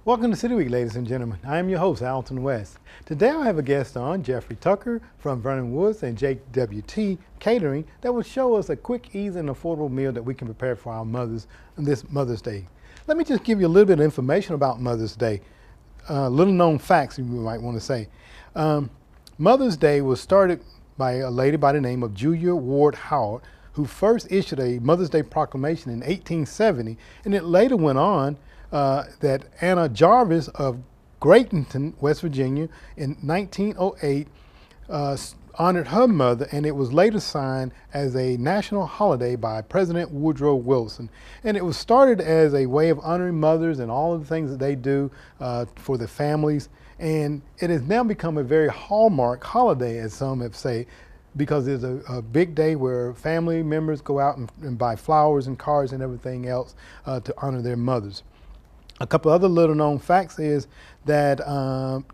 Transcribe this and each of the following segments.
Welcome to City Week, ladies and gentlemen. I am your host, Alton West. Today I have a guest on, Jeffrey Tucker from Vernon Woods and JWT Catering, that will show us a quick, easy, and affordable meal that we can prepare for our mothers on this Mother's Day. Let me just give you a little bit of information about Mother's Day. Little known facts you might want to say. Mother's Day was started by a lady by the name of Julia Ward Howard, who first issued a Mother's Day proclamation in 1870, and it later went on that Anna Jarvis of Grayton, West Virginia, in 1908 honored her mother, and it was later signed as a national holiday by President Woodrow Wilson. And it was started as a way of honoring mothers and all of the things that they do for the families. And it has now become a very hallmark holiday, as some have said, because it's a big day where family members go out and buy flowers and cards and everything else to honor their mothers. A couple other little known facts is that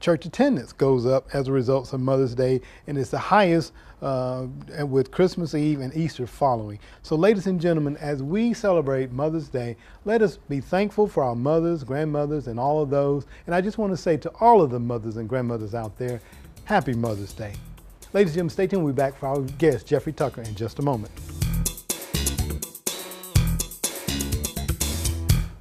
church attendance goes up as a result of Mother's Day, and it's the highest with Christmas Eve and Easter following. So ladies and gentlemen, as we celebrate Mother's Day, let us be thankful for our mothers, grandmothers, and all of those. And I just want to say to all of the mothers and grandmothers out there, happy Mother's Day. Ladies and gentlemen, stay tuned. We'll be back for our guest, Jeffrey Tucker, in just a moment.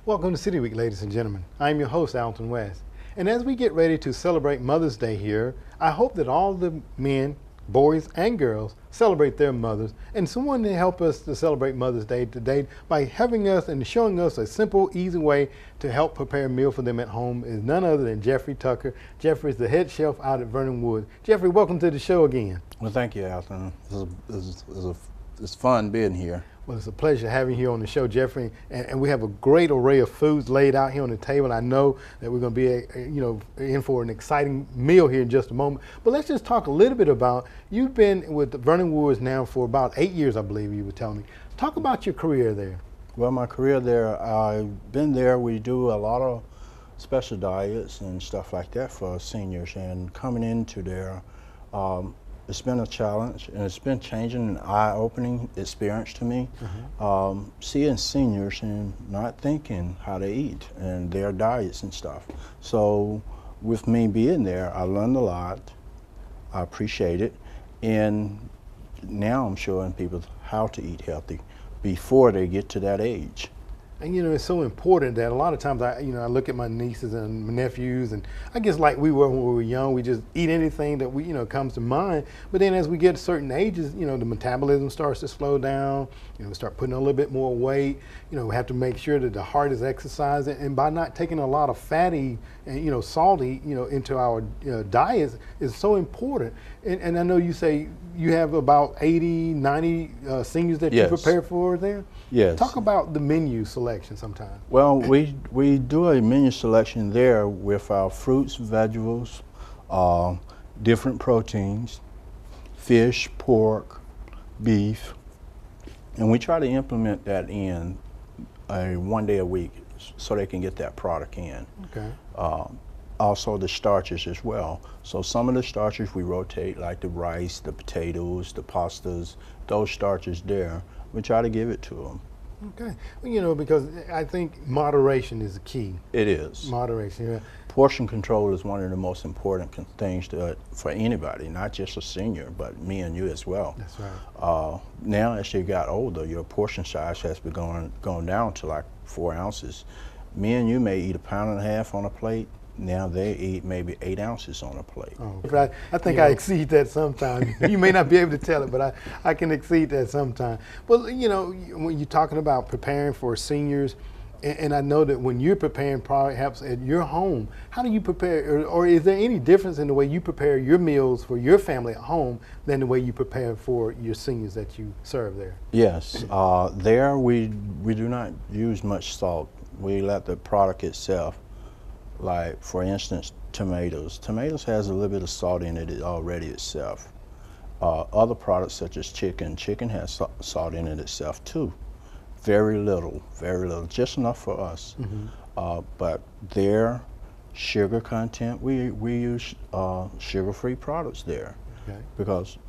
Welcome to City Week, ladies and gentlemen. I'm your host, Alton West. And as we get ready to celebrate Mother's Day here, I hope that all the men, boys, and girls celebrate their mothers. And someone to help us to celebrate Mother's Day today by having us and showing us a simple, easy way to help prepare a meal for them at home is none other than Jeffrey Tucker. Jeffrey is the head chef out at Vernon Woods. Jeffrey, welcome to the show again. Well, thank you, Alton. It's fun being here. Well, it's a pleasure having you here on the show, Jeffrey, and we have a great array of foods laid out here on the table. I know that we're going to be, in for an exciting meal here in just a moment. But let's just talk a little bit about, you've been with Vernon Woods now for about 8 years, I believe you were telling me. Talk about your career there. Well, my career there, I've been there. We do a lot of special diets and stuff like that for seniors, and coming into there, it's been a challenge, and it's been changing, an eye-opening experience to me. Seeing seniors and not thinking how they eat and their diets and stuff. So with me being there, I learned a lot. I appreciate it, and now I'm showing people how to eat healthy before they get to that age. And it's so important that a lot of times I look at my nieces and my nephews, and I guess like we were when we were young, we just eat anything that comes to mind. But then as we get to certain ages, the metabolism starts to slow down. We start putting on a little bit more weight. We have to make sure that the heart is exercising, and by not taking a lot of fatty and salty into our diets is so important. And I know you say you have about 80, 90 seniors that you prepare for there. Yes. Talk about the menu selection sometime. Well, we do a menu selection there with our fruits, vegetables, different proteins, fish, pork, beef, and we try to implement that in one day a week so they can get that product in. Okay. Also the starches as well. So some of the starches we rotate, like the rice, the potatoes, the pastas, those starches there, we try to give it to them. Okay. Well, because I think moderation is the key. It is. Moderation, yeah. Portion control is one of the most important things for anybody, not just a senior, but me and you as well. That's right. Now, as you got older, your portion size has been going down to like 4 ounces. Me and you may eat 1.5 pounds on a plate. Now they eat maybe 8 ounces on a plate. Oh, I think I exceed that sometimes. You may not be able to tell it, but I can exceed that sometimes. Well, when you're talking about preparing for seniors, and I know that when you're preparing perhaps at your home, how do you prepare, or is there any difference in the way you prepare your meals for your family at home than the way you prepare for your seniors that you serve there? Yes, there we do not use much salt. We let the product itself. Like, for instance, tomatoes. Tomatoes has a little bit of salt in it already itself. Other products such as chicken has salt in it itself too. Very little, just enough for us. But their sugar content, we use sugar-free products there. Okay. Because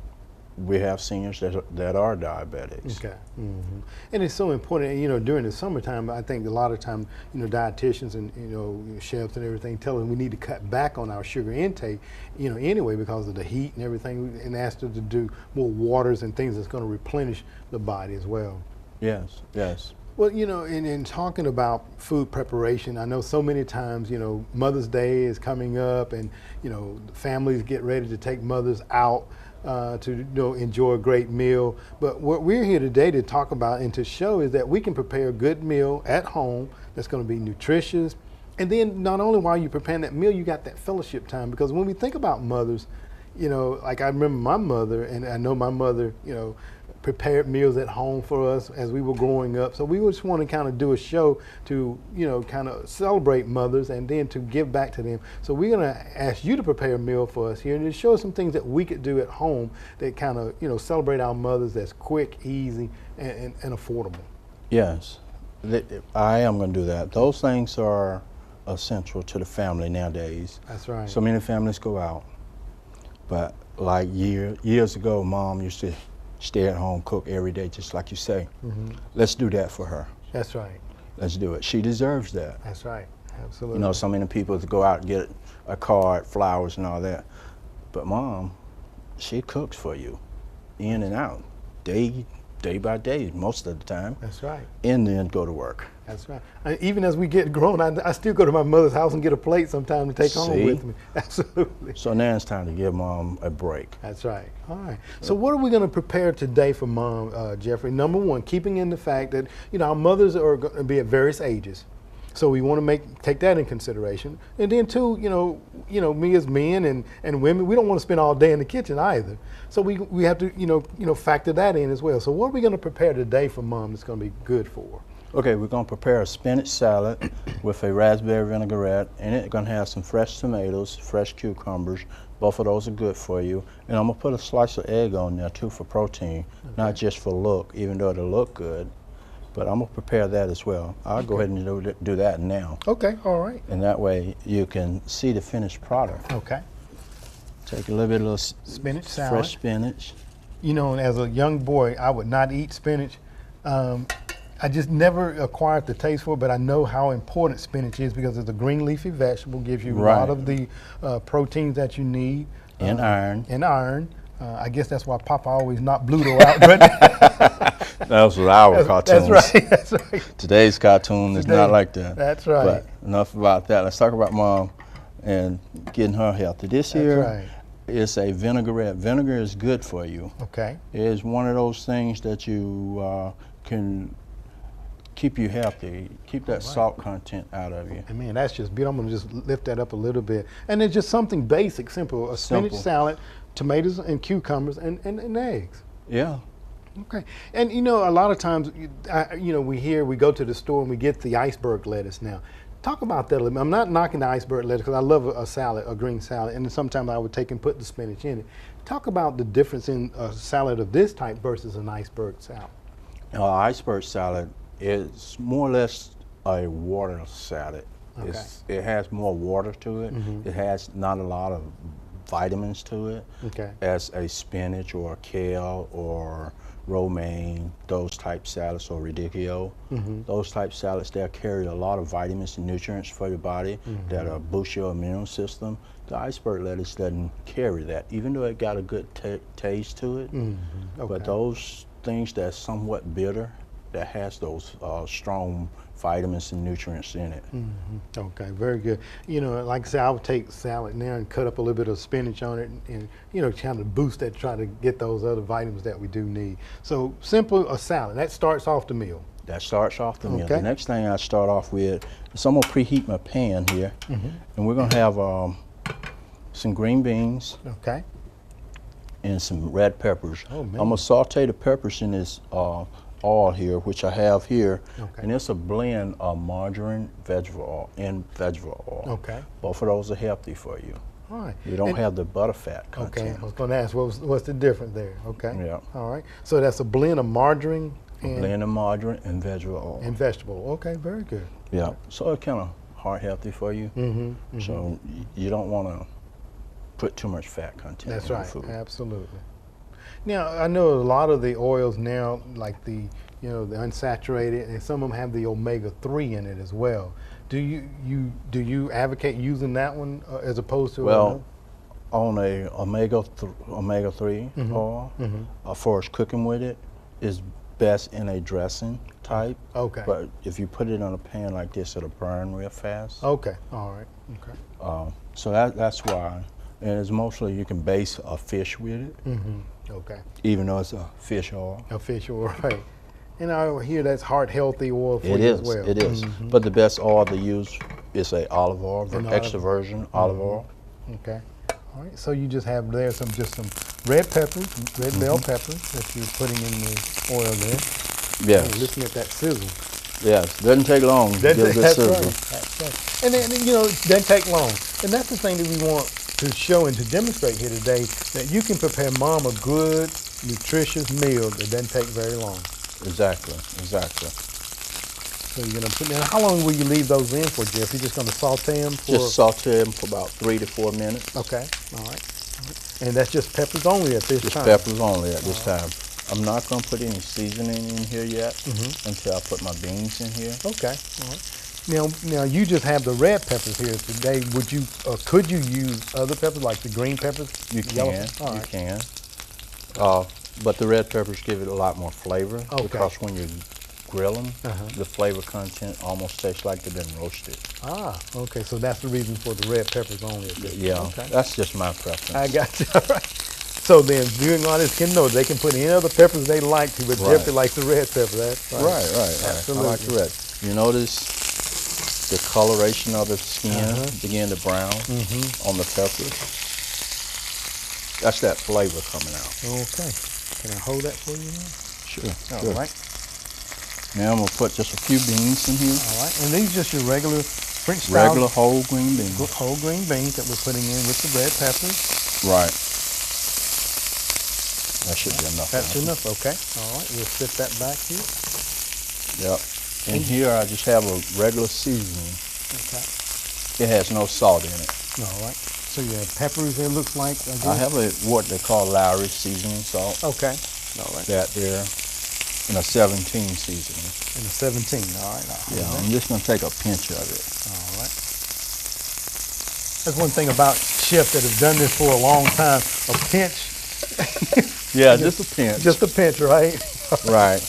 we have seniors that are diabetics. Okay. And it's so important, you know, during the summertime, I think a lot of time, you know, dietitians and, you know, chefs and everything tell us we need to cut back on our sugar intake, you know, anyway, because of the heat and everything, and ask us to do more waters and things that's going to replenish the body as well. Yes, yes. Well, you know, in talking about food preparation, I know so many times, you know, Mother's Day is coming up and, you know, families get ready to take mothers out to, you know, enjoy a great meal. But what we're here today to talk about and to show is that we can prepare a good meal at home that's going to be nutritious. And then not only while you're preparing that meal, you got that fellowship time. Because when we think about mothers, you know, like I remember my mother, and I know my mother, you know, prepared meals at home for us as we were growing up. So we just want to kind of do a show to, you know, kind of celebrate mothers and then to give back to them. So we're going to ask you to prepare a meal for us here and to show us some things that we could do at home that kind of, you know, celebrate our mothers that's quick, easy, and affordable. Yes, I am going to do that. Those things are essential to the family nowadays. That's right. So many families go out, but like years ago, Mom used to stay at home, cook every day, just like you say. Let's do that for her. That's right. Let's do it. She deserves that. That's right. Absolutely. You know, so many people go out and get a card, flowers and all that. But Mom, she cooks for you, in and out, day by day, most of the time. That's right. And then go to work. That's right. Even as we get grown, I still go to my mother's house and get a plate sometime to take home with me. Absolutely. So now it's time to give Mom a break. That's right. All right. So what are we going to prepare today for Mom, Jeffrey? Number one, keeping in the fact that, you know, our mothers are going to be at various ages. So we want to take that in consideration. And then two, you know, me as men and women, we don't want to spend all day in the kitchen either. So we have to, you know, factor that in as well. So what are we going to prepare today for Mom that's going to be good for her? Okay, we're going to prepare a spinach salad with a raspberry vinaigrette. In it, we're going to have some fresh tomatoes, fresh cucumbers. Both of those are good for you. And I'm going to put a slice of egg on there too for protein, not just for look, even though it'll look good. But I'm going to prepare that as well. I'll go ahead and do that now. Okay, all right. And that way you can see the finished product. Okay. Take a little bit of spinach salad. Fresh spinach. You know, and as a young boy, I would not eat spinach. I just never acquired the taste for it, but I know how important spinach is because it's a green leafy vegetable, gives you a lot of the proteins that you need. And iron. And iron. I guess that's why Papa always knocked Bluto out. But that was with our cartoons. That's right. That's right. Today's cartoon is not like that. That's right. But enough about that. Let's talk about Mom and getting her healthy. This here is a vinaigrette. Vinegar is good for you. Okay. It is one of those things that you can keep you healthy, keep that salt content out of you. And man, that's just beautiful. I'm going to just lift that up a little bit. And it's just something basic, simple. A spinach salad, tomatoes and cucumbers, and eggs. Yeah. Okay. And you know, a lot of times, you know, we go to the store and we get the iceberg lettuce now. Talk about that a little bit. I'm not knocking the iceberg lettuce because I love a salad, a green salad, and sometimes I would take and put the spinach in it. Talk about the difference in a salad of this type versus an iceberg salad. Iceberg salad is more or less a water salad. Okay. It has more water to it. It has not a lot of vitamins to it as a spinach or kale or romaine, those type salads, or radicchio. Those type salads, they'll carry a lot of vitamins and nutrients for your body that'll boost your immune system. The iceberg lettuce doesn't carry that, even though it got a good taste to it. But those things that's somewhat bitter, that has those strong vitamins and nutrients in it. Okay, very good. You know, like I said, I would take salad now and cut up a little bit of spinach on it and you know, kind of boost that, try to get those other vitamins that we do need. So simple, a salad, that starts off the meal. That starts off the meal. The next thing I start off with is I'm gonna preheat my pan here, and we're gonna have some green beans. Okay. And some red peppers. Oh, man. I'm gonna saute the peppers in this oil here, which I have here, and it's a blend of margarine, vegetable oil, and vegetable oil. Okay. Both of those are healthy for you. All right. You don't have the butter fat content. Okay, I was going to ask what's the difference there. Okay. Yeah. All right. So that's a blend of margarine and blend of margarine and vegetable oil. And vegetable. Okay, very good. Yeah. So it's kind of heart healthy for you. So you don't want to put too much fat content. That's in right. your food. Absolutely. Now, I know a lot of the oils now, like the the unsaturated, and some of them have the omega-3 in it as well. Do you advocate using that one as opposed to Well, on a omega-3 oil, for us cooking with it, is best in a dressing type. Okay. But if you put it on a pan like this, it'll burn real fast. Okay. All right. Okay. So that's why. And it's mostly you can base a fish with it, Okay. even though it's a fish oil. A fish oil, right? And I hear that's heart healthy oil for It you is, as well. it is. But the best oil to use is a olive oil, the An extra virgin olive oil. Okay. All right. So you just have there some red peppers, red bell peppers that you're putting in the oil there. Yes. Oh, looking at that sizzle. Yes. Doesn't take long to get a good That's sizzle. right. That's right. And then it doesn't take long. And that's the thing that we want to show and to demonstrate here today, that you can prepare mom a good, nutritious meal that doesn't take very long. Exactly. Exactly. So you're gonna put. Now, how long will you leave those in for, Jeff? You're just gonna saute them for. Just saute them for about 3 to 4 minutes. Okay. All right. And that's just peppers only at this Just time. peppers only at this time. I'm not going to put any seasoning in here yet until I put my beans in here. Okay. All right. Now you just have the red peppers here today. Would you, could you use other peppers like the green peppers? You Yellow can, peppers? All you right. can. But the red peppers give it a lot more flavor because when you grill them, the flavor content almost tastes like they've been roasted. Ah, okay. So that's the reason for the red peppers only. Yeah, Okay. that's just my preference. I got you. All right. So then, viewing audience can know they can put any other peppers they like to, but Right. Jeffrey likes the red pepper. That's right. Right. Absolutely. I like the red. You notice the coloration of the skin begin to brown on the peppers. That's that flavor coming out. Okay. Can I hold that for you now? Sure. All right. Now I'm going to put just a few beans in here. All right. And these are just your regular French style Regular whole green beans. whole green beans that we're putting in with the red peppers. Right. That should be enough. That's enough. Okay. All right. We'll sit that back here. Yep. And here I just have a regular seasoning. Okay. It has no salt in it. All right. So you have peppers. It looks like. I have what they call Lowry seasoning salt. Okay. All right. That there, and a 17 seasoning. And a 17. All right. Yeah, I'm just gonna take a pinch of it. All right. That's one thing about chefs that have done this for a long time. A pinch. Yeah, just a pinch. Just a pinch, right? Right.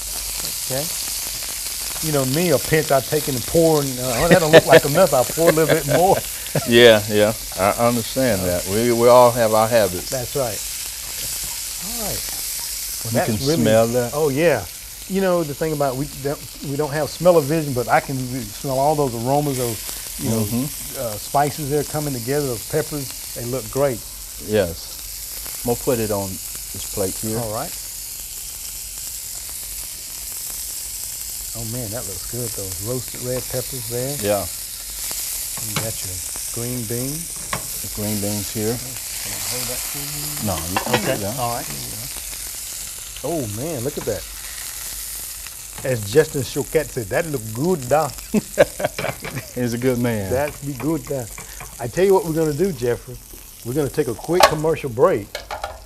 Okay. You know me, a pinch I take and pour, and that don't look like enough. I pour a little bit more. Yeah. I understand that. We all have our habits. That's right. All right. Well, You that's can smell that. Oh yeah. You know the thing about we don't have smell-o-vision, but I can smell all those aromas, those spices there coming together. Those peppers, they look great. Yes. I'm gonna put it on this plate here. All right. Oh man, that looks good. Those roasted red peppers there. Yeah. You got your green beans. The green beans here. Can I hold that for you? No, you can do that. All right. Oh man, look at that. As Justin Choquette said, that look good, da. He's a good man. That be good, da. I tell you what we're gonna do, Jeffrey. We're gonna take a quick commercial break,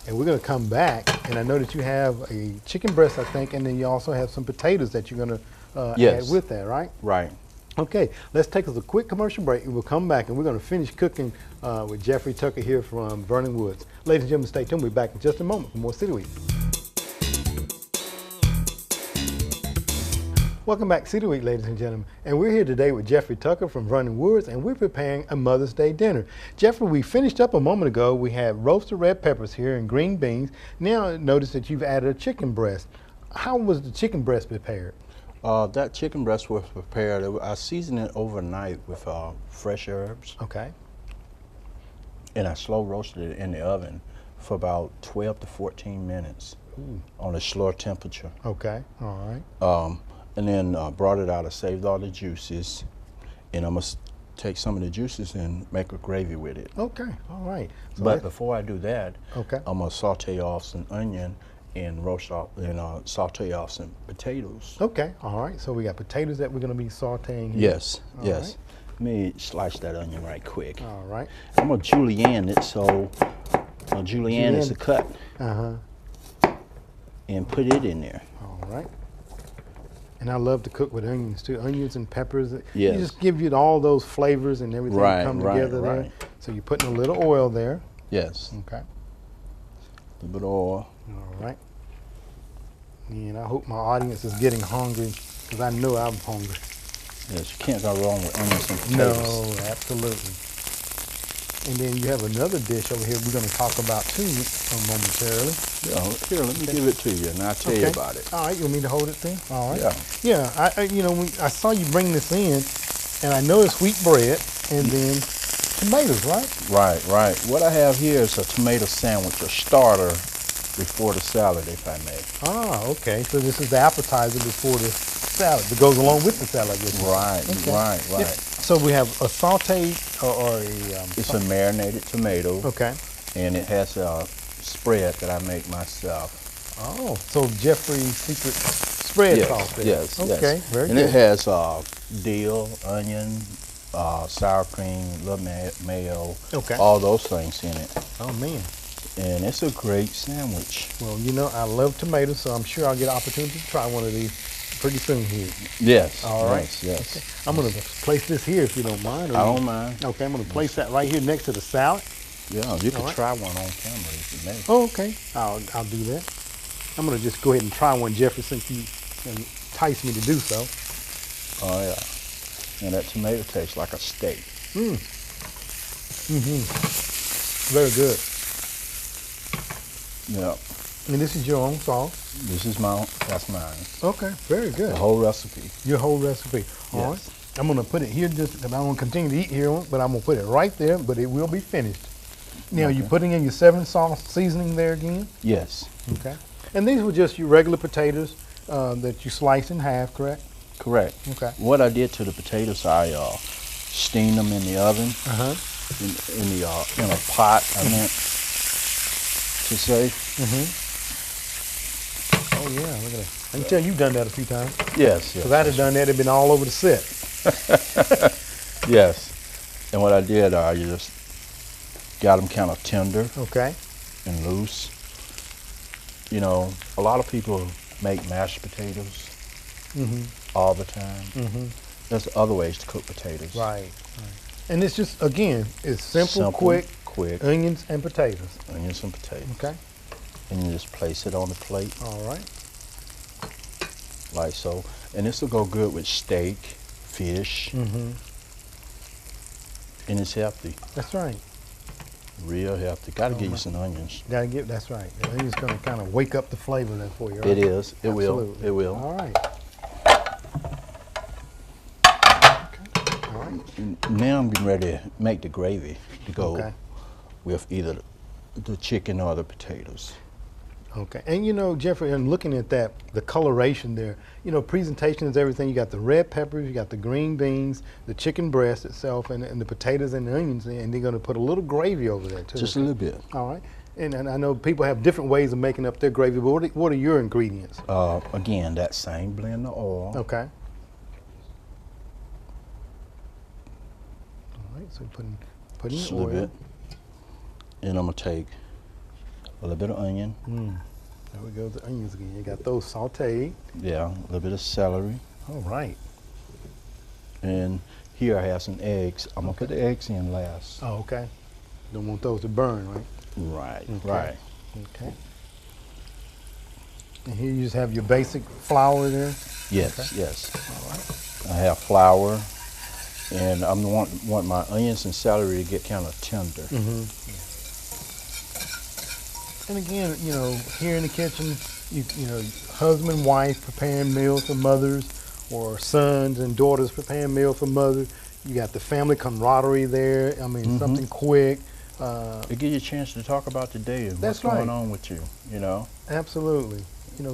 and we're gonna come back. And I know that you have a chicken breast, I think, and then you also have some potatoes that you're gonna Yes. add with that, right? Right. Okay, let's take us a quick commercial break, and we'll come back, and we're going to finish cooking with Jeffrey Tucker here from Vernon Woods. Ladies and gentlemen, stay tuned. We'll be back in just a moment for more City Week. Welcome back to City Week, ladies and gentlemen. And we're here today with Jeffrey Tucker from Vernon Woods, and we're preparing a Mother's Day dinner. Jeffrey, we finished up a moment ago. We had roasted red peppers here and green beans. Now notice that you've added a chicken breast. How was the chicken breast prepared? That chicken breast was prepared. I seasoned it overnight with fresh herbs, Okay. and I slow roasted it in the oven for about 12 to 14 minutes on a slower temperature. Okay. All right. And then brought it out. I saved all the juices, and I'm gonna take some of the juices and make a gravy with it. Okay. All right. So But before I do that, okay. I'm gonna saute off some onion and roast off and saute off some potatoes. Okay, all right. So we got potatoes that we're going to be sauteing here. Yes, All yes. right. Let me slice that onion right quick. All right. I'm gonna julienne it, so julienne is a cut. Uh-huh. and put it in there. All right. And I love to cook with onions too. Onions and peppers. Yes. You just give you all those flavors and everything come together there. Right. So you're putting a little oil there. Yes. Okay. A little bit of oil. All right. And I hope my audience is getting hungry because I know I'm hungry. Yes, you can't go wrong with onions and No, potatoes. absolutely. And then you have another dish over here we're going to talk about too momentarily. Yeah, here, let me give it to you, and I'll tell you about it. All right, you want me to hold it there? All right. Yeah. Yeah, I saw you bring this in, and I know it's wheat bread and then tomatoes, right? Right. What I have here is a tomato sandwich, a starter before the salad, if I may. Ah, okay. So this is the appetizer before the salad that goes along with the salad. I guess. Right. Yeah. So we have a sauteed or It's a marinated tomato. Okay. And it has a spread that I make myself. Oh, so Jeffrey's secret spread sauce there. Yes. Okay, very and good. it has dill, onion, sour cream, little mayo, Okay. all those things in it. Oh man. And it's a great sandwich. Well, I love tomatoes, so I'm sure I'll get an opportunity to try one of these pretty soon here. Yes. All right. Yes. Okay. I'm going to place this here if you don't mind. I don't mind. Okay, I'm going to place that right here next to the salad. Yeah, you can right. try one on camera if you may. Oh, okay. I'll do that. I'm going to just go ahead and try one, Jeffrey, since you enticed me to do so. Oh, yeah. And that tomato tastes like a steak. Very good. Yeah. And this is your own sauce? This is that's mine. Okay, very good. The whole recipe. Your whole recipe. All right. I'm going to put it here just because I want to continue to eat here, but I'm going to put it right there, but it will be finished. Now, Okay. you putting in your 7 sauce seasoning there again? Yes. Okay. And these were just your regular potatoes that you slice in half, correct? Correct. Okay. What I did to the potatoes, I steamed them in the oven, Uh-huh. in a pot, I meant to say. Oh, yeah, look at that. I can tell you've done that a few times. Yes. Because I'd have done that, it'd been all over the set. Yes. And what I did, I just got them kind of tender Okay. and loose. You know, a lot of people make mashed potatoes all the time. There's other ways to cook potatoes. Right. And it's just, again, it's simple, quick, onions and potatoes. Onions and potatoes. Okay. And you just place it on the plate All right. like so. And this will go good with steak, fish, and it's healthy, That's right. real healthy. Got to give you some onions. That's right. The onion's going to kind of wake up the flavor there for you, right? It is. It will. Absolutely. It will. All right. All right. Now I'm getting ready to make the gravy to go Okay. with either the chicken or the potatoes. Okay. And Jeffrey, and looking at that, the coloration there, presentation is everything. You got the red peppers, you got the green beans, the chicken breast itself, and the potatoes and the onions, and they're going to put a little gravy over there too. Just a little bit. All right. And I know people have different ways of making up their gravy, but what are your ingredients? Again, that same blend of oil. Okay. All right, so putting Just a oil. little bit. And I'm going to take a little bit of onion. There we go, the onions again. You got those sauteed. Yeah, a little bit of celery. All right. And here I have some eggs. I'm going to put the eggs in last. Oh, okay. Don't want those to burn, right? Right, Okay. right. Okay. And here you just have your basic flour there. Yes, Okay. yes. All right. I have flour, and I want my onions and celery to get kind of tender. And again, here in the kitchen, husband, wife preparing meals for mothers, or sons and daughters preparing meals for mothers. You got the family camaraderie there. I mean, something quick. It gives you a chance to talk about the day and what's That's right. going on with you, Absolutely.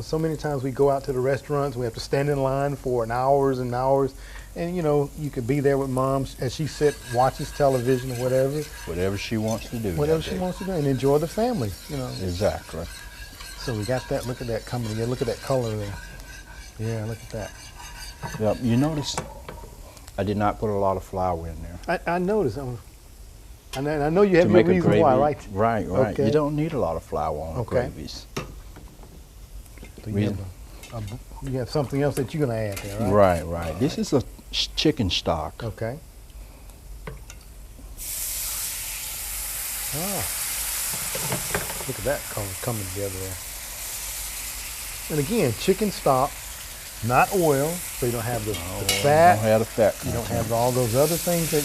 So many times we go out to the restaurants, we have to stand in line for hours and hours. And, you could be there with mom as she watches television or whatever. Whatever she wants to do. Whatever that she day. wants to do and enjoy the family, Exactly. So we got that. Look at that coming together. Look at that color there. Yeah, look at that. Yep. You notice I did not put a lot of flour in there. I noticed. And I know you have To your make a reason gravy. why, right? Right. Okay. You don't need a lot of flour on Okay. gravies. So you have something else that you're going to add there, right? Right. This is a chicken stock. Okay. Ah, look at that color coming together there. And again, chicken stock, not oil, so you don't have the fat. Don't have the fat. You don't have all those other things that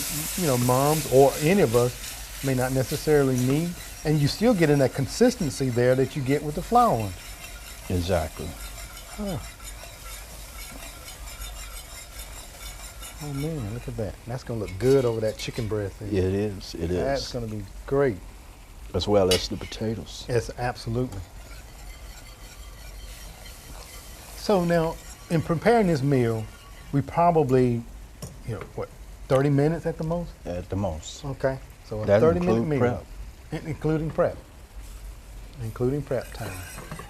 moms or any of us may not necessarily need, and you still get in that consistency there that you get with the flour ones. Exactly. Huh. Oh man, look at that. That's gonna look good over that chicken breast there. Yeah, it is. It is. That's gonna be great. As well as the potatoes. Yes, absolutely. So now, in preparing this meal, we probably, 30 minutes at the most? At the most. Okay, so a That 30-minute include meal. Including prep. Including prep time.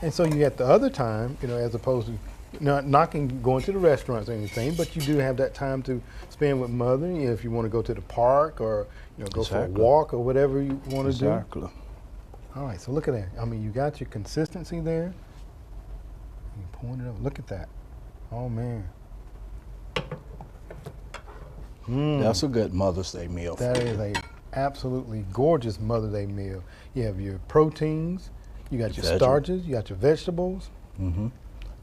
And so you have the other time, as opposed to going to the restaurants or anything, but you do have that time to spend with mother, if you want to go to the park or go for a walk or whatever you want to do. Exactly. All right, so look at that. I mean, you got your consistency there. You point it up. Look at that. Oh man. That's a good Mother's Day meal. That is a absolutely gorgeous Mother's Day meal. You have your proteins, you got your starches, you got your vegetables. Mm-hmm.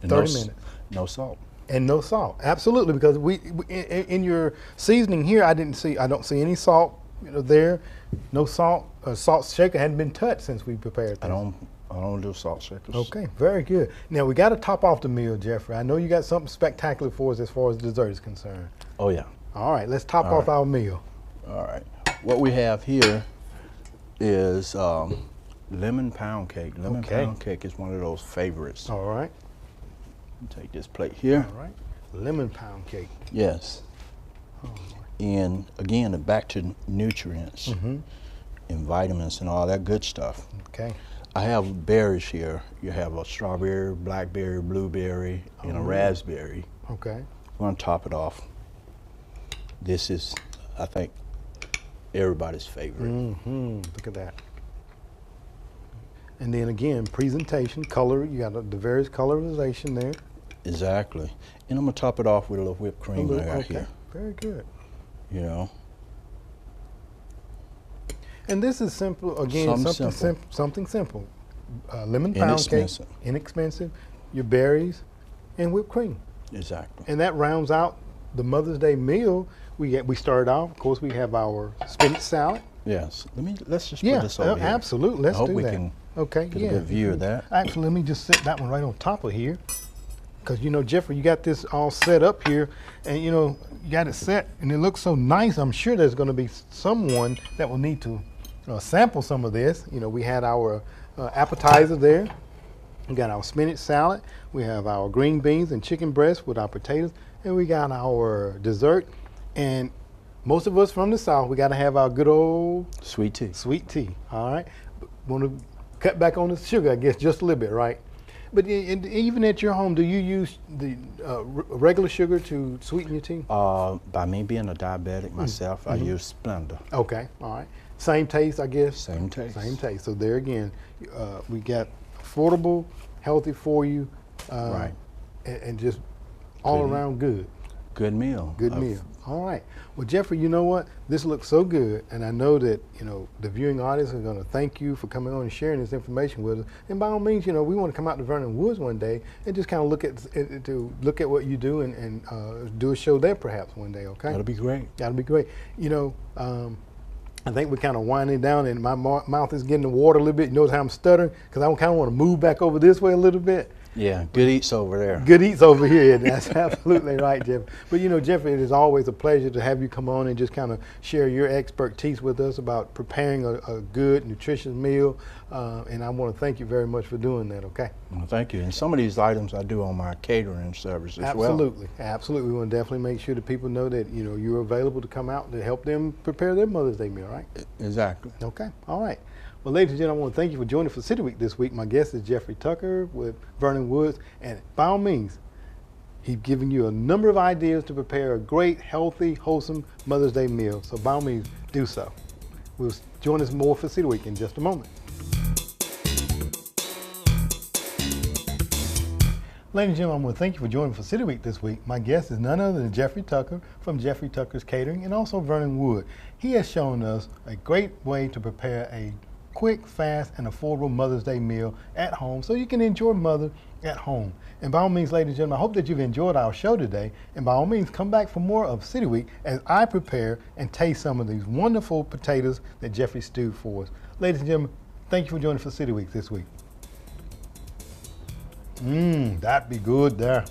30 minutes. No salt. And no salt. Absolutely, because we in your seasoning here, I don't see any salt there. No salt. Salt shaker hadn't been touched since we prepared this. I don't do salt shakers. Okay, very good. Now we got to top off the meal, Jeffrey. I know you got something spectacular for us as far as dessert is concerned. Oh yeah. All right, let's top off our meal. All right. What we have here is lemon pound cake. Lemon pound cake is one of those favorites. All right. Take this plate here. All right. Lemon pound cake. Yes. Oh, and again, back to nutrients and vitamins and all that good stuff. Okay. I have berries here. You have a strawberry, blackberry, blueberry, and a raspberry. Okay. I'm going to top it off. This is, I think, everybody's favorite. Look at that. And then again, presentation, color. You got the various colorization there. Exactly. And I'm going to top it off with a little whipped cream I got here. Very good. And this is simple, again, something simple. Lemon pound cake, inexpensive, your berries, and whipped cream. Exactly. And that rounds out the Mother's Day meal. We started off, of course, we have our spinach salad. Yes. Let's just put this over here. Absolutely. Let's do that. I hope we can get a good view of that. Actually, let me just set that one right on top of here. Because, Jeffrey, you got this all set up here, and, you got it set, and it looks so nice. I'm sure there's going to be someone that will need to sample some of this. We had our appetizer there. We got our spinach salad. We have our green beans and chicken breast with our potatoes, and we got our dessert. And most of us from the South, we got to have our good old sweet tea. Sweet tea. All right. Want to cut back on the sugar, I guess, just a little bit, right? But even at your home, do you use the regular sugar to sweeten your tea? By me being a diabetic myself, I use Splenda. Okay. All right. Same taste, I guess. Same taste. Same taste. So there again, we got affordable, healthy for you, right, and just all around good. Good meal. Good meal. All right. Well, Jeffrey, you know what? This looks so good, and I know that the viewing audience are going to thank you for coming on and sharing this information with us. And by all means, we want to come out to Vernon Woods one day and just kind of look at what you do and do a show there perhaps one day. Okay. That'll be great. That'll be great. I think we're kind of winding down, and my mouth is getting the water a little bit. You notice how I'm stuttering? Because I kind of want to move back over this way a little bit. Yeah, good eats over there. Good eats over here. That's absolutely right, Jeff. But Jeffrey, it is always a pleasure to have you come on and just kind of share your expertise with us about preparing a good, nutritious meal. And I want to thank you very much for doing that, okay? Well, thank you. And some of these items I do on my catering service as well. Absolutely. Absolutely. We want to definitely make sure that people know that, you're available to come out to help them prepare their Mother's Day meal, right? Exactly. Okay. All right. Well, ladies and gentlemen, I want to thank you for joining for City Week this week. My guest is Jeffrey Tucker with Vernon Woods, and by all means, he's giving you a number of ideas to prepare a great, healthy, wholesome Mother's Day meal. So by all means, do so. We'll join us more for City Week in just a moment. Ladies and gentlemen, I want to thank you for joining for City Week this week. My guest is none other than Jeffrey Tucker from Jeffrey Tucker's Catering and also Vernon Wood. He has shown us a great way to prepare a quick, fast, and affordable Mother's Day meal at home so you can enjoy Mother at home. And by all means, ladies and gentlemen, I hope that you've enjoyed our show today. And by all means, come back for more of City Week as I prepare and taste some of these wonderful potatoes that Jeffrey stewed for us. Ladies and gentlemen, thank you for joining for City Week this week. That'd be good there.